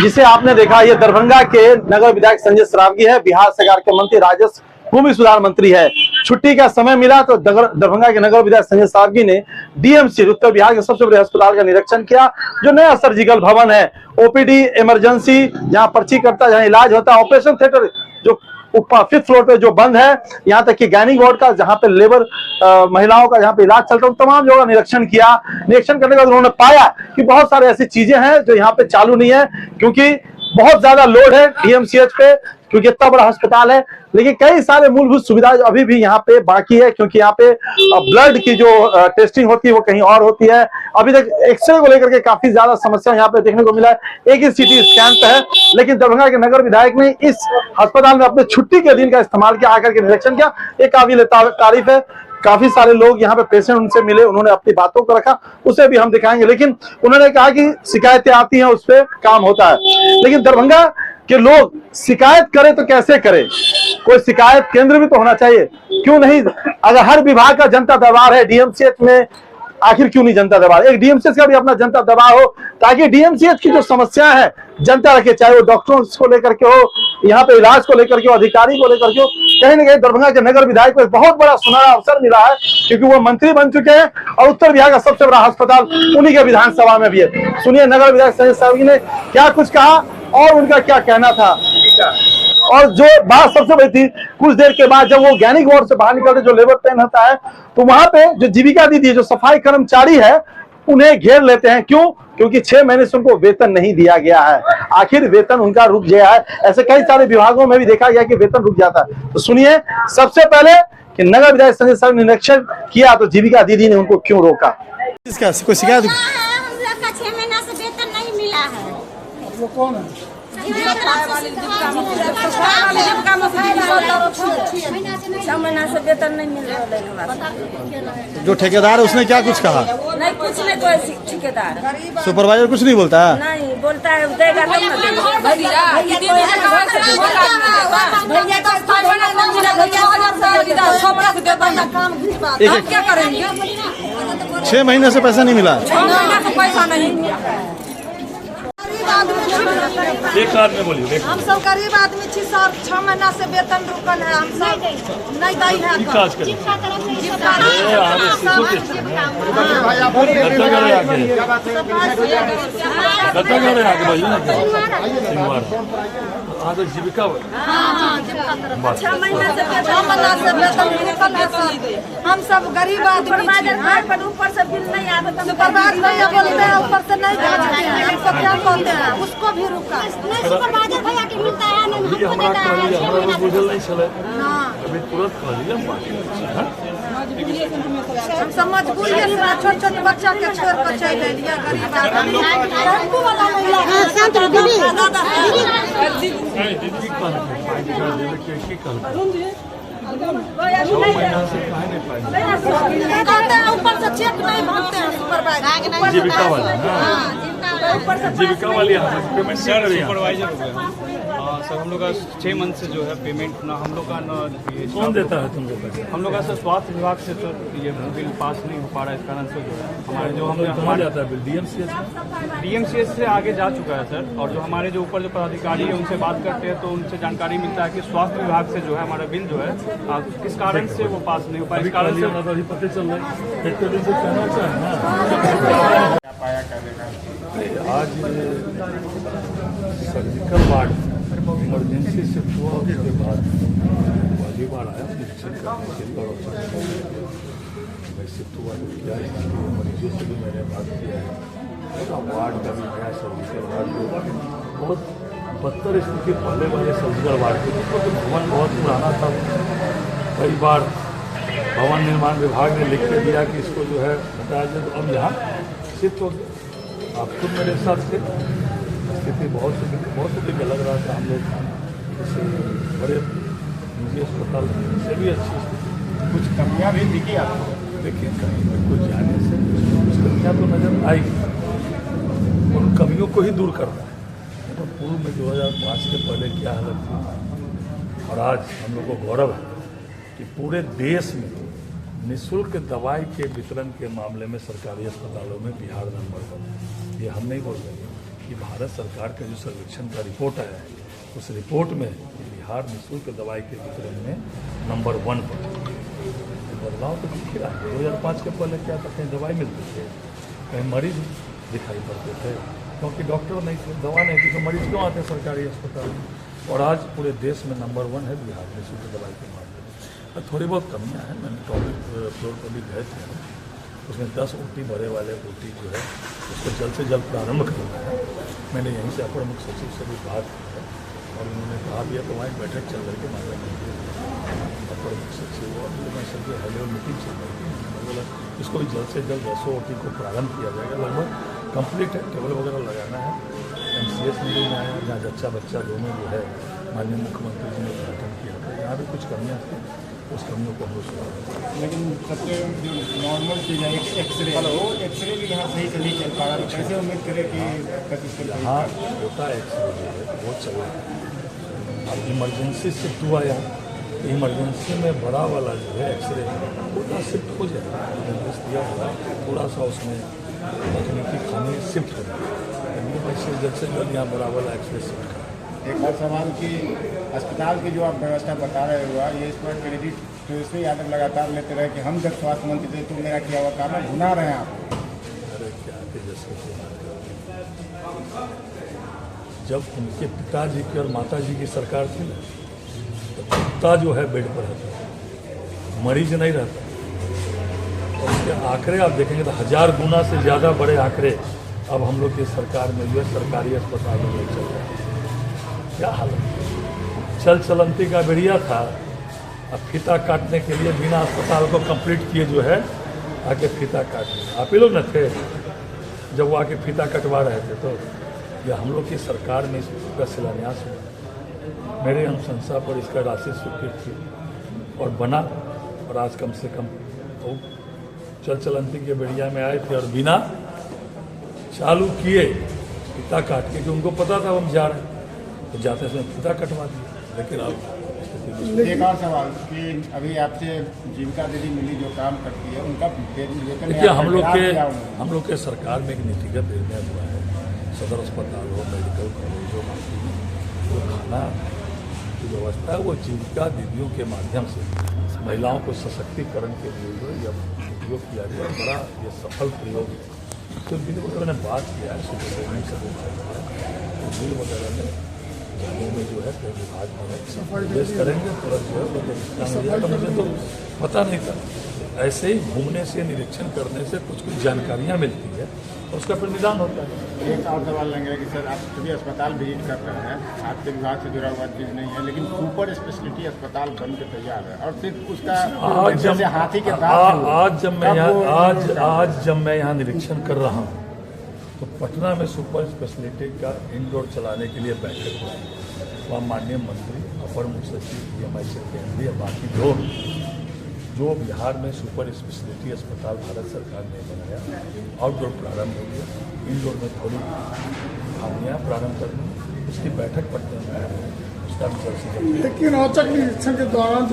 जिसे आपने देखा, ये दरभंगा के नगर विधायक संजय सरावगी है, बिहार सरकार के मंत्री, राजस्व भूमि सुधार मंत्री है। छुट्टी का समय मिला तो दरभंगा के नगर विधायक संजय सरावगी ने डीएमसी, उत्तर बिहार के सबसे बड़े अस्पताल का निरीक्षण किया। जो नया सर्जिकल भवन है, ओपीडी, इमरजेंसी, जहां पर्ची कटता, जहां इलाज होता है, ऑपरेशन थिएटर जो ऊपर 5th फ्लोर पे जो बंद है, यहाँ तक कि गायनिक वार्ड का, जहां पे लेबर महिलाओं का जहां पे इलाज चलता है, तमाम जगह निरीक्षण किया। निरीक्षण करने के बाद उन्होंने पाया कि बहुत सारे ऐसी चीजें हैं जो यहाँ पे चालू नहीं है, क्योंकि बहुत ज्यादा लोड है डीएमसीएच पे, क्योंकि इतना बड़ा अस्पताल है। लेकिन कई सारे मूलभूत सुविधाएं अभी भी यहाँ पे बाकी है, क्योंकि यहाँ पे ब्लड की जो टेस्टिंग होती है वो कहीं और होती है। अभी तक एक्सरे को लेकर के काफी ज्यादा समस्या यहाँ पे देखने को मिला है। एक ही सीटी स्कैन पे है, लेकिन दरभंगा के नगर विधायक ने इस अस्पताल में अपने छुट्टी के दिन का इस्तेमाल किया, आकर के निरीक्षण किया। एक काबिल तारीफ है। काफी सारे लोग यहाँ पे पेशेंट उनसे मिले, उन्होंने अपनी बातों को रखा, उसे भी हम दिखाएंगे। लेकिन उन्होंने कहा कि शिकायतें आती हैं, उस पर काम होता है। लेकिन दरभंगा के लोग शिकायत करें तो कैसे करें? कोई शिकायत केंद्र भी तो होना चाहिए, क्यों नहीं? अगर हर विभाग का जनता दरबार है, डीएमसीएच में आखिर क्यों नहीं जनता दरबार? एक डीएमसीएच का भी अपना जनता दरबार हो, ताकि डीएमसीएच की जो समस्या है जनता रखे, चाहे वो डॉक्टरों को लेकर के हो, यहाँ पे इलाज को लेकर के हो, अधिकारी को लेकर के हो। कहीं ना कहीं दरभंगा के नगर विधायक को एक बहुत बड़ा सुनहरा अवसर मिला है, क्योंकि वो मंत्री बन चुके हैं और उत्तर बिहार का सबसे बड़ा अस्पताल उन्हीं के विधानसभा में भी है। सुनिए नगर विधायक संजय सरावगी ने क्या कुछ कहा और उनका क्या कहना था। और जो बात सबसे बड़ी थी, कुछ देर के बाद जब वो गैनिक वार्ड से बाहर निकलते, जो लेबर पेन होता है, तो वहां पे जो जीविका दीदी, जो सफाई कर्मचारी है, उन्हें घेर लेते हैं। क्यों? क्योंकि 6 महीने से उनको वेतन नहीं दिया गया है। आखिर वेतन उनका रुक गया है। ऐसे कई सारे विभागों में भी देखा गया कि वेतन रुक जाता है। तो सुनिए सबसे पहले कि नगर विधायक संजय सरावगी ने निरीक्षण किया तो जीविका दीदी ने उनको क्यों रोका। इसका कोई शिकायत? हम लोग का 6 महीना से वेतन नहीं मिला है। वो कौन है? 6 महीना से वेतन नहीं मिल रहा है। जो ठेकेदार है उसने क्या कुछ कहा? नहीं, कुछ नहीं, कोई ठेकेदार सुपरवाइजर कुछ नहीं बोलता है? नहीं बोलता है, देगा तब ना देगा। क्या करेंगे? 6 महीने से पैसा नहीं मिला? 6 महीना से पैसा नहीं मिला। एक बार में बोलिए। हम सब गरीब आदमी छी सर, 6 महीना से वेतन रुकल है। हम सब नहीं दी है। तो जीविका 6 महीना से वेतन रुकल है सर। हम सब गरीब आदमी छी। ऊपर से बिल नहीं आता, सुपरवाइजर नहीं बोलते हैं, ऊपर से नहीं जाते हैं। हम सब क्या कहते हैं, उसको भी रुका। सुपरवाइजर भैया के मिलता है, हमको देता है। हमारा बुझल नहीं चले, अभी तुरंत कर लिया हम सब मजबूर है, छोटे छोटे बच्चा के छोड़ कर चल गए गरीब आदमी। ऊपर से चेक नहीं भरते हैं सुपरवाइजर। जीविका वाली, जीविका वाली पेमेंट सुपरवाइजर हो गया। सर हम लोग का 6 मंथ से जो है पेमेंट ना हम लोग का ना कौन देता है तुम लोग? हम लोग का सर स्वास्थ्य विभाग से तो ये बिल पास नहीं हो पा रहा है, इस कारण से जो है हमारे जो हमने हमारे जाता है बिल डीएमसीएच से आगे जा चुका है सर। और जो हमारे जो ऊपर जो पदाधिकारी है उनसे बात करते हैं तो उनसे जानकारी मिलता है कि स्वास्थ्य विभाग से जो है हमारा बिल जो है किस कारण से वो पास नहीं हो पाया, इस कारण से पता चल रहा है। आज सर्जिकल वार्ड इमरजेंसी शिफ्ट हुआ, उसके बाद पहली बार आया निरीक्षण शिफ्ट हुआ तो क्या मरीजों से भी मैंने बात किया है। वार्ड का भी नया सर्जिकल वार्ड बहुत बदतर स्थिति पहले वाले सर्जिकल वार्ड की, तो भवन बहुत पुराना था। कई बार भवन निर्माण विभाग ने लिख के दिया कि इसको जो है हटाया जाए, तो अब यहाँ शिफ्ट हो गया। आप खुद मेरे साथ थे, स्थिति बहुत दिक्कत लग रहा था। हम लोग जैसे बड़े निजी अस्पताल से भी अच्छी स्थिति, कुछ कमियाँ भी दिखी आपको? देखिए कहीं में कुछ जाने से कुछ कमियाँ तो नजर आएगी, उन कमियों को ही दूर करना है। तो पूर्व में 2005 के पहले क्या हालत थी और आज हम लोग को गौरव है कि पूरे देश में निःशुल्क दवाई के वितरण के मामले में सरकारी अस्पतालों में बिहार नंबर 1। ये हम नहीं बोल रहे कि भारत सरकार का जो सर्वेक्षण का रिपोर्ट आया है उस रिपोर्ट में बिहार निःशुल्क दवाई के वितरण में नंबर 1 पर। बदलाव तो दिख रहा है। 2005 के पहले क्या था, कहीं दवाई मिलती थी, कहीं मरीज दिखाई पड़ते थे क्योंकि डॉक्टर नहीं थे, दवा नहीं थी, तो मरीज क्यों आते सरकारी अस्पताल में। और आज पूरे देश में नंबर 1 है बिहार निःशुल्क दवाई के मामले में। थोड़ी बहुत कमियाँ हैं, मैंने टॉपिक फ्लोर पर भी गए थे, उसमें 10 OT भरे वाले OT जो है उसको जल्द से जल्द प्रारंभ करना है। मैंने यहीं से अपर मुख्य सचिव से भी बात की है और उन्होंने कहा भी है तो वहाँ बैठक चल रही है मामले में अपर मुख्य सचिव और मैं सबके हाई लेवल मीटिंग चल रही थी। मैं बोला इसको भी जल्द से जल्द 100 OT को प्रारंभ किया जाएगा, लगभग कंप्लीट है, टेबल वगैरह लगाना है। MCS मीटिंग में आया जहाँ जच्चा बच्चा दोनों जो है माननीय मुख्यमंत्री जी ने उद्घाटन किया था, यहाँ भी कुछ कमियाँ थी, उस कमियों को हम सुधार। लेकिन सबसे जो नॉर्मल चीज़ है एक्सरे, वो एक्सरे भी यहाँ सही से नहीं चल पा रहा, तो कैसे उम्मीद करें कि यहाँ छोटा एक्सरे जो है वो चला है। अब इमरजेंसी शिफ्ट हुआ यहाँ, इमरजेंसी में बड़ा वाला जो है एक्सरे पूरा शिफ्ट हो जाएगा, निर्देश दिया हुआ थोड़ा सा उसमें तकनीकी खाने शिफ्ट हो जाएगा, वैसे जल्द से जल्द यहाँ बड़ा वाला एक्सरे शिफ्ट करें। एक और सवाल कि अस्पताल की जो आप व्यवस्था बता रहे हो ये इस पर क्रेडिट तेजस्वी यादव लगातार लेते रहे कि हम जब स्वास्थ्य मंत्री थे तो मेरा किया हुआ काम है, भुना रहे हैं आप। अरे क्या तेजस्वी, जब उनके पिताजी की और माताजी की सरकार थी ना तो कुत्ता जो है बेड पर रहता, मरीज नहीं रहता। और उसके आंकड़े आप देखेंगे तो 1000 गुना से ज़्यादा बड़े आंकड़े अब हम लोग की सरकार में जो है सरकारी अस्पतालों में चल रहे हैं। क्या हालत, चल चलंती का बेड़िया था, अब फीता काटने के लिए बिना अस्पताल को कंप्लीट किए जो है आके फीता काट लिया। आप ही लोग न थे जब वो आके फीता कटवा रहे थे, तो यह हम लोग की सरकार में इसका शिलान्यास हुआ, मेरे अनुशंसा पर इसका राशि स्वीकृत थी और बना। और आज कम से कम तो चल चलंती के बेड़िया में आए थे और बिना चालू किए फीता काट के, कि उनको पता था हम जा रहे हैं तो जाते समय फीता कटवा दिया। लेकिन अब एक और सवाल कि अभी आपसे जीविका दीदी मिली जो काम करती है उनका वेतन देखिए हम लोग के सरकार में एक नीतिगत निर्णय हुआ है, सदर अस्पताल हो, मेडिकल कॉलेज हो, जो खाना की व्यवस्था है वो जीविका दीदियों के माध्यम से महिलाओं को सशक्तिकरण के लिए जो यह उपयोग किया गया, बड़ा ये सफल प्रयोग है। तो बिल वगैरह ने बात किया है, सुबह बिल वगैरह में में जो है विभाग में निर्देश करेंगे, तुरंत जो है मुझे तो पता नहीं था। ऐसे ही घूमने से, निरीक्षण करने से कुछ जानकारियाँ मिलती है और उसका फिर निदान होता है। एक और सवाल लेंगे कि सर आप सभी अस्पताल विजिट कर रहे हैं, आपके विभाग से जुड़ा हुआ चीज़ नहीं है, लेकिन सुपर स्पेशलिटी अस्पताल बन के तैयार है और सिर्फ उसका हाथी के आज जब मैं यहाँ निरीक्षण कर रहा हूँ तो पटना में सुपर स्पेशलिटी का इंडोर चलाने के लिए बैठक हुई। वहाँ माननीय मंत्री, अपर मुख्य सचिव, DMI से केंद्रीय बाकी जो बिहार में सुपर स्पेशलिटी अस्पताल भारत सरकार ने बनाया, आउटडोर प्रारंभ हो गया, इंडोर में थोड़ी खामियाँ प्रारंभ करनी, उसकी बैठक पटना में उसका लेकिन औचक निरीक्षण के दौरान